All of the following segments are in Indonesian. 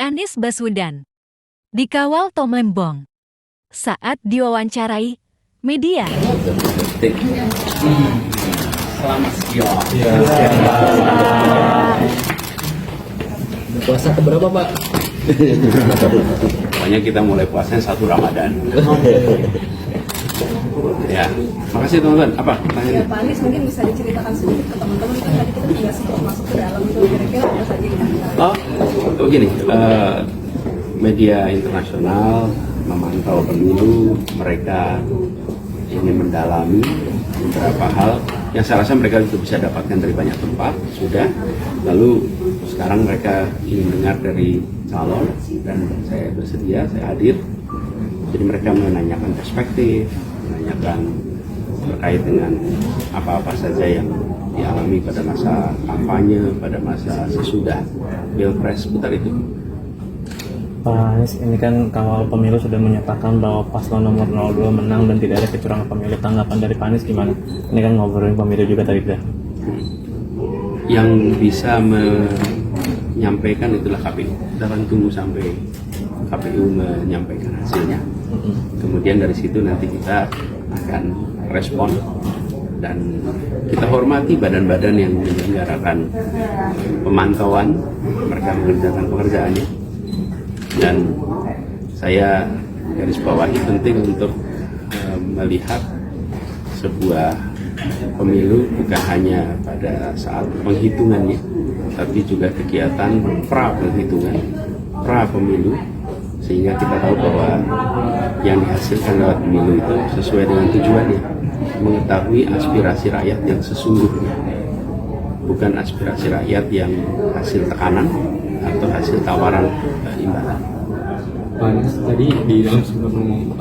Anies Baswedan dikawal Tom Lembong saat diwawancarai media. Selamat siang. Puasa keberapa, Pak? Pokoknya kita mulai puasanya 1 Ramadan. Ya, makasih teman-teman. Apa Ya, pertanyaannya? Pak Anies mungkin bisa diceritakan sedikit ke teman-teman, kan tadi kita tidak sempat masuk ke dalam itu, kira-kira apa saja yang Oh, begini, media internasional memantau pemilu, mereka ingin mendalami beberapa hal yang saya rasa mereka itu bisa dapatkan dari banyak tempat, sudah. Lalu sekarang mereka ingin dengar dari calon dan saya bersedia, saya hadir. Jadi mereka menanyakan perspektif, menanyakan terkait dengan apa-apa saja yang dialami pada masa kampanye, pada masa sesudah Pilpres seputar itu. Pak Anies, ini kan kawal pemilu sudah menyatakan bahwa paslon nomor 02 menang dan tidak ada kecurangan pemilu. Tanggapan dari Pak Anies gimana? Ini kan ngobrolin pemilu juga tadi dah. Yang bisa menyampaikan itulah KPU. Kita akan tunggu sampai KPU menyampaikan hasilnya. Kemudian dari situ nanti kita akan respon dan kita hormati badan-badan yang menyelenggarakan pemantauan, mereka mengerjakan pekerjaannya. Dan saya garis bawahi penting untuk melihat sebuah pemilu bukan hanya pada saat penghitungannya, tapi juga kegiatan pra penghitungan, pra pemilu, sehingga kita tahu bahwa yang dihasilkan lewat pemilu itu sesuai dengan tujuannya, mengetahui aspirasi rakyat yang sesungguhnya, bukan aspirasi rakyat yang hasil tekanan atau hasil tawaran imbalan. Pak Anies, tadi di dalam sebelum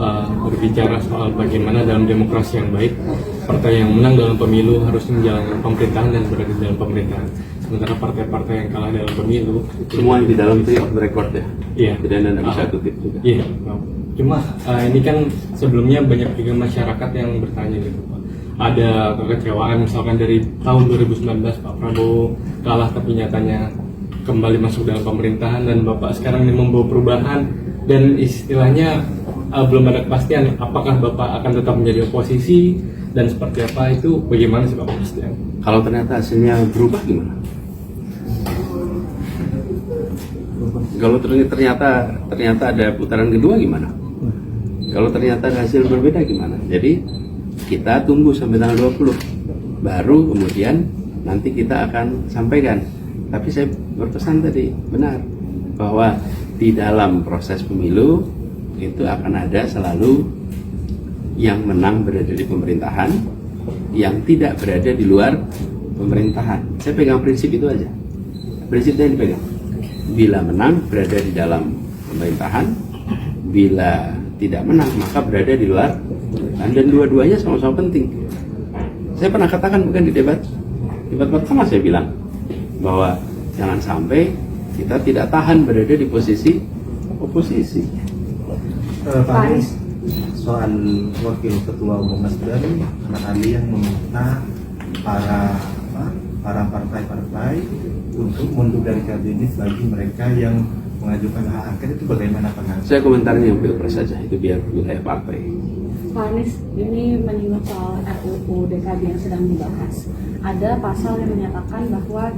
berbicara soal bagaimana dalam demokrasi yang baik, partai yang menang dalam pemilu harus menjalankan pemerintahan dan berada di dalam pemerintahan. Sementara partai-partai yang kalah dalam pemilu Semua yang di dalam itu record ya. Iya. Jadi Anda tidak bisa kutip juga. Iya. Cuma ini kan sebelumnya banyak juga masyarakat yang bertanya gitu, Pak. Ada kekecewaan misalkan dari tahun 2019 Pak Prabowo kalah tapi nyatanya kembali masuk dalam pemerintahan dan Bapak sekarang ini membawa perubahan dan istilahnya belum ada kepastian apakah Bapak akan tetap menjadi oposisi dan seperti apa, itu bagaimana sih Pak kepastian? Kalau ternyata hasilnya berubah gimana? Kalau ternyata ada putaran kedua gimana? Kalau ternyata hasil berbeda gimana? Jadi kita tunggu sampai tanggal 20, baru kemudian nanti kita akan sampaikan. Tapi saya berpesan tadi benar bahwa di dalam proses pemilu itu akan ada selalu yang menang berada di pemerintahan, yang tidak berada di luar pemerintahan. Saya pegang prinsip itu aja. Prinsipnya yang dipegang. Bila menang berada di dalam pemerintahan, bila tidak menang maka berada di luar pemerintahan, dan dua-duanya sama-sama penting. Saya pernah katakan bukan di debat pertama, saya bilang bahwa jangan sampai kita tidak tahan berada di posisi oposisi. Pak Anies, soal wakil ketua umum Nasdem, anak Ali yang meminta para partai-partai untuk mundur dari kabinet bagi mereka yang mengajukan hak angket, itu bagaimana Pak Anies? Saya komentarin yang Pilpres saja, itu biar wilayah partai. Pak Anies, ini menyinggung soal RUU DKB yang sedang dibahas. Ada pasal yang menyatakan bahwa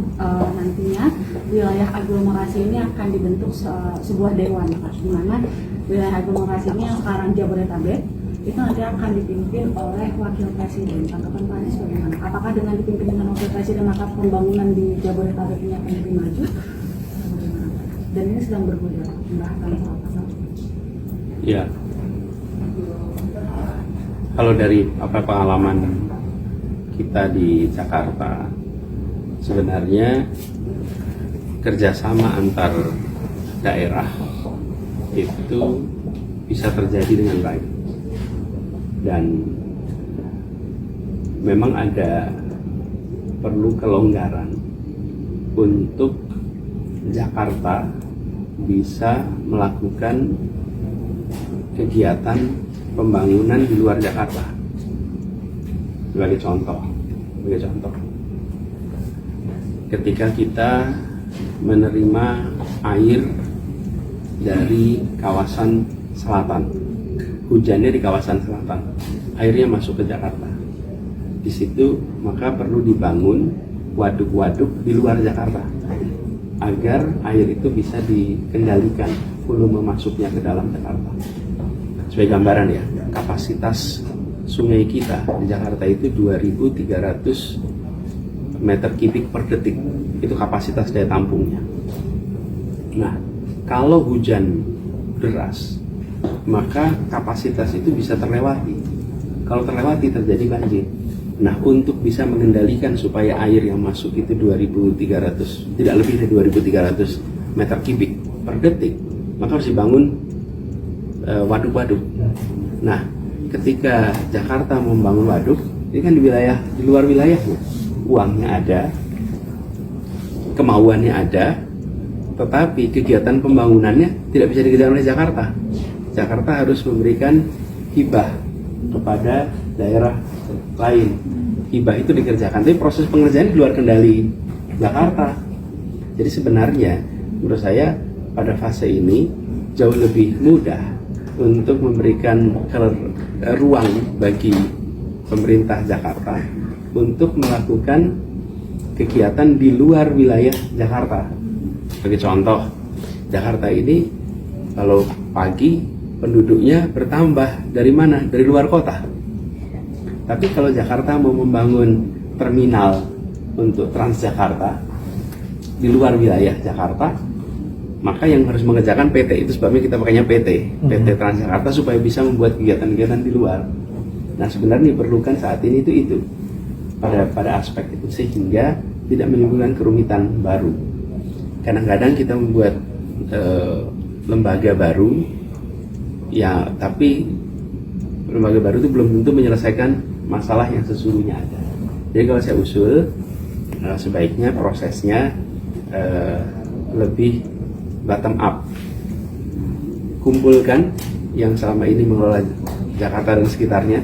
nantinya wilayah aglomerasi ini akan dibentuk sebuah dewan, di mana wilayah aglomerasi ini yang sekarang Jabodetabek itu nanti akan dipimpin oleh wakil presiden. Tanggapan Pak Anies bagaimana? Apakah dengan dipimpin dengan wakil presiden maka pembangunan di Jabodetabek ini akan lebih maju? Dan ini sedang bergulir pembahasan soal pasal. Ya. Kalau dari pengalaman kita di Jakarta, sebenarnya kerjasama antar daerah itu bisa terjadi dengan baik, dan memang ada perlu kelonggaran untuk Jakarta bisa melakukan kegiatan pembangunan di luar Jakarta. Sebagai contoh, ketika kita menerima air dari kawasan selatan. Hujannya di kawasan selatan, airnya masuk ke Jakarta. Di situ maka perlu dibangun waduk-waduk di luar Jakarta agar air itu bisa dikendalikan volume masuknya ke dalam Jakarta. Sebagai gambaran ya, kapasitas sungai kita di Jakarta itu 2.300 meter kubik per detik. Itu kapasitas daya tampungnya. Nah, kalau hujan deras, maka kapasitas itu bisa terlewati. Kalau terlewati terjadi banjir. Nah, untuk bisa mengendalikan supaya air yang masuk itu 2.300, tidak lebih dari 2.300 meter kubik per detik, maka harus dibangun waduk-waduk. Nah, ketika Jakarta membangun waduk, ini kan di luar wilayahnya, uangnya ada, kemauannya ada, tetapi kegiatan pembangunannya tidak bisa dikerjakan oleh Jakarta. Jakarta harus memberikan hibah kepada daerah lain. Hibah itu dikerjakan, tapi proses pengerjaan di luar kendali Jakarta. Jadi sebenarnya menurut saya pada fase ini jauh lebih mudah untuk memberikan ruang bagi pemerintah Jakarta untuk melakukan kegiatan di luar wilayah Jakarta. Sebagai contoh, Jakarta ini kalau pagi penduduknya bertambah dari mana? Dari luar kota. Tapi kalau Jakarta mau membangun terminal untuk Transjakarta di luar wilayah Jakarta, maka yang harus mengerjakan PT. Itu sebabnya kita pakainya PT Transjakarta, supaya bisa membuat kegiatan-kegiatan di luar. Nah, sebenarnya diperlukan saat ini itu pada aspek itu, sehingga tidak menimbulkan kerumitan baru. Kadang-kadang kita membuat lembaga baru, ya, tapi lembaga baru itu belum tentu menyelesaikan masalah yang sesungguhnya ada. Jadi kalau saya usul, sebaiknya prosesnya lebih bottom up. Kumpulkan yang selama ini mengelola Jakarta dan sekitarnya,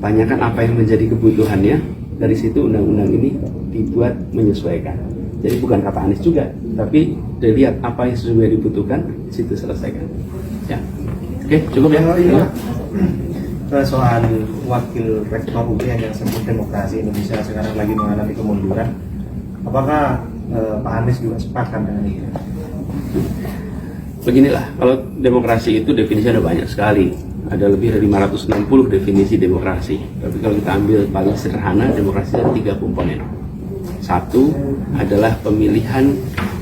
tanyakan apa yang menjadi kebutuhannya, dari situ undang-undang ini dibuat menyesuaikan. Jadi bukan kata Anies juga, tapi dilihat apa yang sesungguhnya dibutuhkan, situ selesaikan. Ya, oke, cukup ya. Soal wakil rektor UGM yang sebut demokrasi Indonesia sekarang lagi mengalami kemunduran, apakah Pak Anies juga sepakat dengan itu? Beginilah, kalau demokrasi itu definisinya ada banyak sekali. Ada lebih dari 560 definisi demokrasi. Tapi kalau kita ambil paling sederhana, demokrasi ada 3 komponen. Satu adalah pemilihan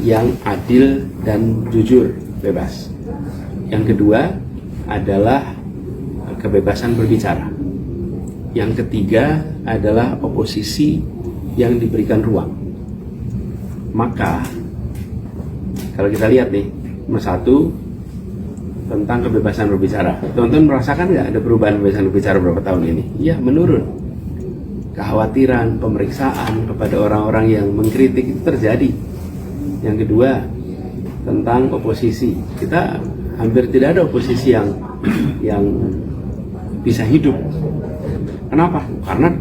yang adil dan jujur, bebas. Yang kedua adalah kebebasan berbicara. Yang ketiga adalah oposisi yang diberikan ruang. Maka kalau kita lihat nih, nomor 1 tentang kebebasan berbicara. Teman-teman merasakan nggak ada perubahan kebebasan berbicara beberapa tahun ini? Iya, menurun. Kekhawatiran, pemeriksaan kepada orang-orang yang mengkritik itu terjadi. Yang kedua, tentang oposisi. Kita hampir tidak ada oposisi yang bisa hidup. Kenapa? Karena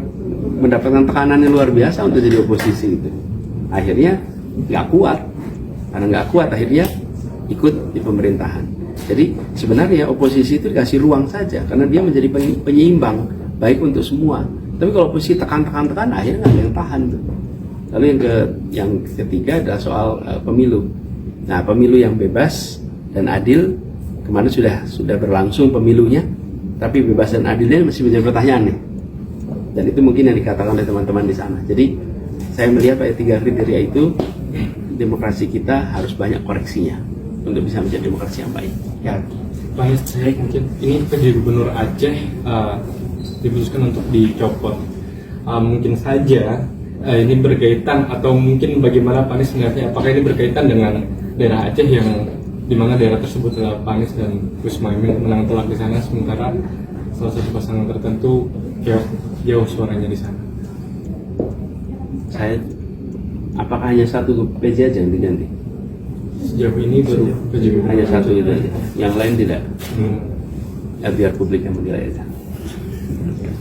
mendapatkan tekanan yang luar biasa untuk jadi oposisi itu. Akhirnya nggak kuat. Karena nggak kuat, akhirnya ikut di pemerintahan. Jadi sebenarnya oposisi itu dikasih ruang saja, karena dia menjadi penyeimbang baik untuk semua. Tapi kalau oposisi tekan, akhirnya nggak ada yang tahan. Lalu yang ketiga adalah soal pemilu. Nah, pemilu yang bebas dan adil, kemarin sudah berlangsung pemilunya, tapi bebas dan adilnya masih menjadi pertanyaan nih. Dan itu mungkin yang dikatakan oleh teman-teman di sana. Jadi saya melihat pada 3 kriteria itu, demokrasi kita harus banyak koreksinya untuk bisa menjadi demokrasi yang baik. Ya. Pak Anies, saya mungkin ini PJ Gubernur Aceh diputuskan untuk dicopot. Mungkin saja ini berkaitan, atau mungkin bagaimana Pak Anies melihatnya, apakah ini berkaitan dengan daerah Aceh yang dimana daerah tersebut adalah Pak Anies dan Gus Muhaimin menang telak di sana, sementara salah satu pasangan tertentu jauh suaranya di sana. Apakah hanya satu PJ aja yang diganti? Sejauh ini baru PJ Gubernur Hanya satu itu aja, yang lain tidak. Hmm. Ya, biar publik yang menilai aja.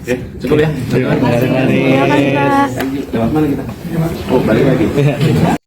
Oke, cukup ya. Terima kasih. Lewat mana kita? Oh, balik lagi.